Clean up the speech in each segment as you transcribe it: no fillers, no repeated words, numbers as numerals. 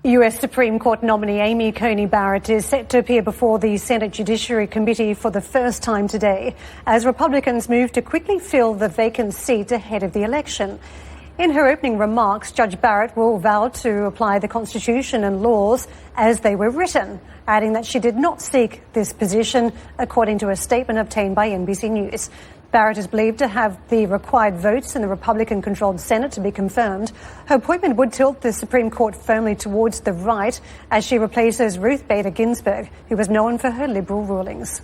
U.S. Supreme Court nominee Amy Coney Barrett is set to appear before the Senate Judiciary Committee for the first time today as Republicans move to quickly fill the vacant seat ahead of the election. In her opening remarks, Judge Barrett will vow to apply the Constitution and laws as they were written, adding that she did not seek this position, according to a statement obtained by NBC News. Barrett is believed to have the required votes in the Republican-controlled Senate to be confirmed. Her appointment would tilt the Supreme Court firmly towards the right as she replaces Ruth Bader Ginsburg, who was known for her liberal rulings.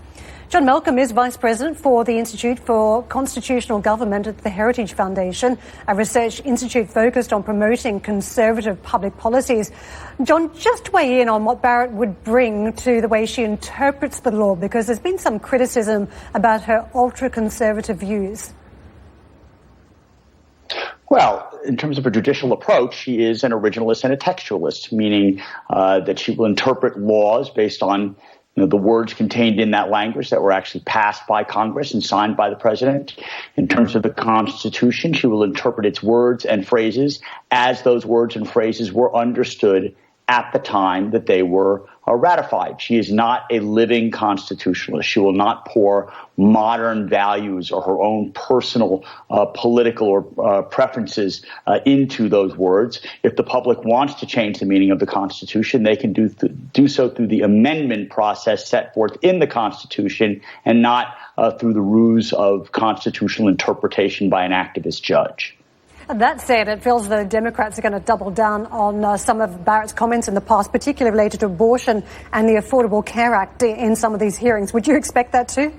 John Malcolm is Vice President for the Institute for Constitutional Government at the Heritage Foundation, a research institute focused on promoting conservative public policies. John, just weigh in on what Barrett would bring to the way she interprets the law, because there's been some criticism about her ultra-conservative views. Well, in terms of a judicial approach, she is an originalist and a textualist, meaning that she will interpret laws based on the words contained in that language that were actually passed by Congress and signed by the president. In terms of the Constitution, she will interpret its words and phrases as those words and phrases were understood at the time that they were ratified. She is not a living constitutionalist. She will not pour modern values or her own personal political or preferences into those words. If the public wants to change the meaning of the Constitution, they can do so through the amendment process set forth in the Constitution and not through the ruse of constitutional interpretation by an activist judge. That said, it feels the Democrats are going to double down on some of Barrett's comments in the past, particularly related to abortion and the Affordable Care Act in some of these hearings. Would you expect that too?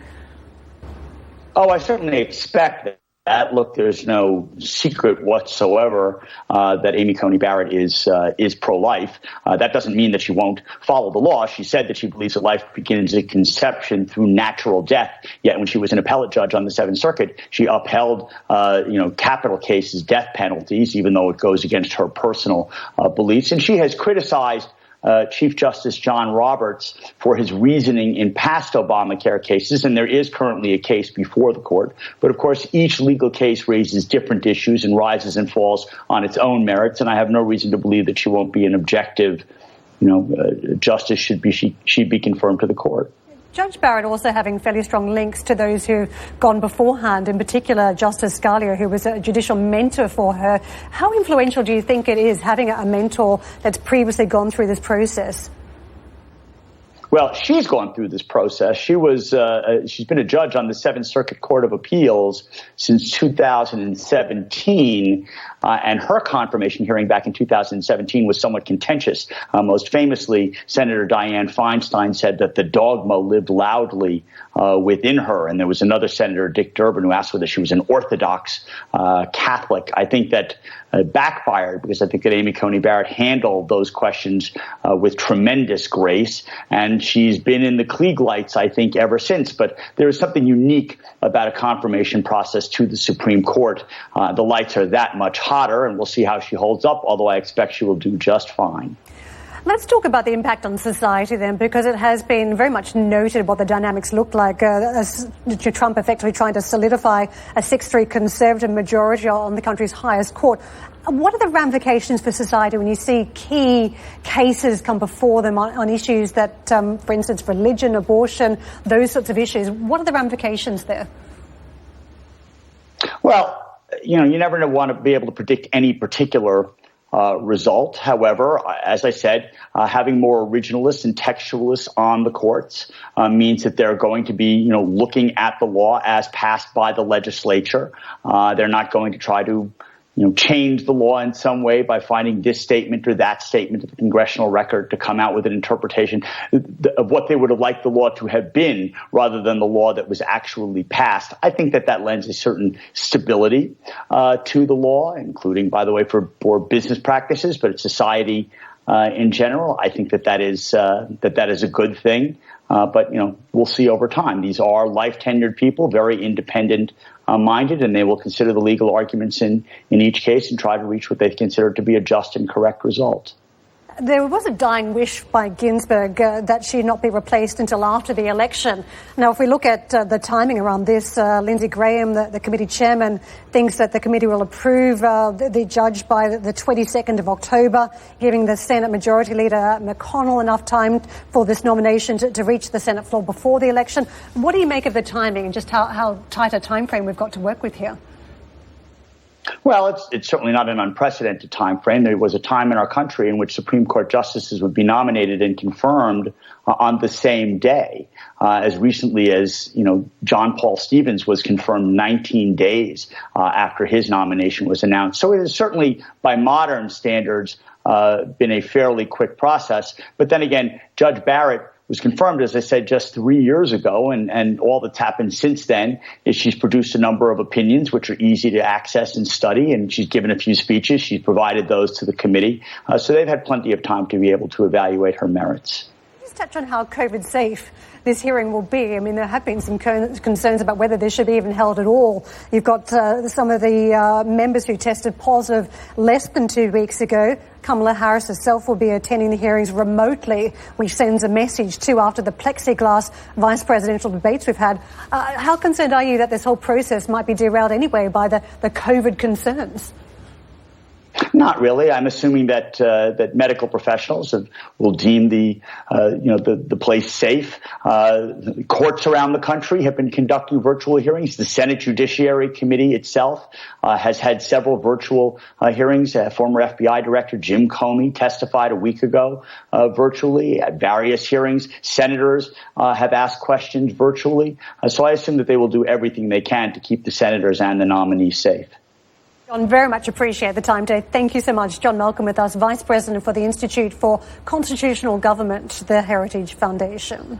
Oh, I certainly expect that. Look, there's no secret whatsoever that Amy Coney Barrett is pro-life. That doesn't mean that she won't follow the law. She said that she believes that life begins at conception through natural death. Yet when she was an appellate judge on the Seventh Circuit, she upheld capital cases, death penalties, even though it goes against her personal beliefs. And she has criticized Chief Justice John Roberts for his reasoning in past Obamacare cases, and there is currently a case before the court. But of course, each legal case raises different issues and rises and falls on its own merits, and I have no reason to believe that she won't be an objective, justice should be confirmed to the court. Judge Barrett also having fairly strong links to those who've gone beforehand, in particular Justice Scalia, who was a judicial mentor for her. How influential do you think it is having a mentor that's previously gone through this process? Well, she's gone through this process. She's been a judge on the Seventh Circuit Court of Appeals since 2017, and her confirmation hearing back in 2017 was somewhat contentious. Most famously, Senator Dianne Feinstein said that the dogma lived loudly within her, and there was another Senator, Dick Durbin, who asked whether she was an Orthodox Catholic. I think that backfired, because I think that Amy Coney Barrett handled those questions with tremendous grace, and she's been in the Klieg lights, I think, ever since. But there is something unique about a confirmation process to the Supreme Court. The lights are that much hotter, and we'll see how she holds up, although I expect she will do just fine. Let's talk about the impact on society then, because it has been very much noted what the dynamics look like. As Trump effectively trying to solidify a 6-3 conservative majority on the country's highest court. What are the ramifications for society when you see key cases come before them on issues that, for instance, religion, abortion, those sorts of issues? What are the ramifications there? Well, you never want to be able to predict any particular result. However, as I said, having more originalists and textualists on the courts means that they're going to be, looking at the law as passed by the legislature. They're not going to try to, change the law in some way by finding this statement or that statement of the congressional record to come out with an interpretation of what they would have liked the law to have been rather than the law that was actually passed. I think that lends a certain stability to the law, including, by the way, for business practices, but society in general. I think that is a good thing. But we'll see over time. These are life-tenured people, very independent-minded, and they will consider the legal arguments in each case and try to reach what they consider to be a just and correct result. There was a dying wish by Ginsburg that she not be replaced until after the election. Now, if we look at the timing around this, Lindsey Graham, the committee chairman, thinks that the committee will approve the judge by the 22nd of October, giving the Senate Majority Leader McConnell enough time for this nomination to reach the Senate floor before the election. What do you make of the timing and just how tight a time frame we've got to work with here? Well, it's certainly not an unprecedented time frame. There was a time in our country in which Supreme Court justices would be nominated and confirmed on the same day. As recently as, John Paul Stevens was confirmed 19 days after his nomination was announced. So it is certainly, by modern standards, been a fairly quick process. But then again, Judge Barrett was confirmed, as I said, just 3 years ago, and all that's happened since then is she's produced a number of opinions which are easy to access and study, and she's given a few speeches. She's provided those to the committee. So they've had plenty of time to be able to evaluate her merits. Just touch on how COVID safe this hearing will be. I mean, there have been some concerns about whether this should be even held at all. You've got some of the members who tested positive less than 2 weeks ago. Kamala Harris herself will be attending the hearings remotely, which sends a message too after the plexiglass vice presidential debates we've had. How concerned are you that this whole process might be derailed anyway by the COVID concerns? Not really. I'm assuming that that medical professionals will deem the place safe. Courts around the country have been conducting virtual hearings. The Senate Judiciary Committee itself has had several virtual hearings. Former FBI Director Jim Comey testified a week ago virtually at various hearings. Senators have asked questions virtually. So I assume that they will do everything they can to keep the senators and the nominees safe. John, very much appreciate the time today. Thank you so much. John Malcolm with us, Vice President for the Institute for Constitutional Government, the Heritage Foundation.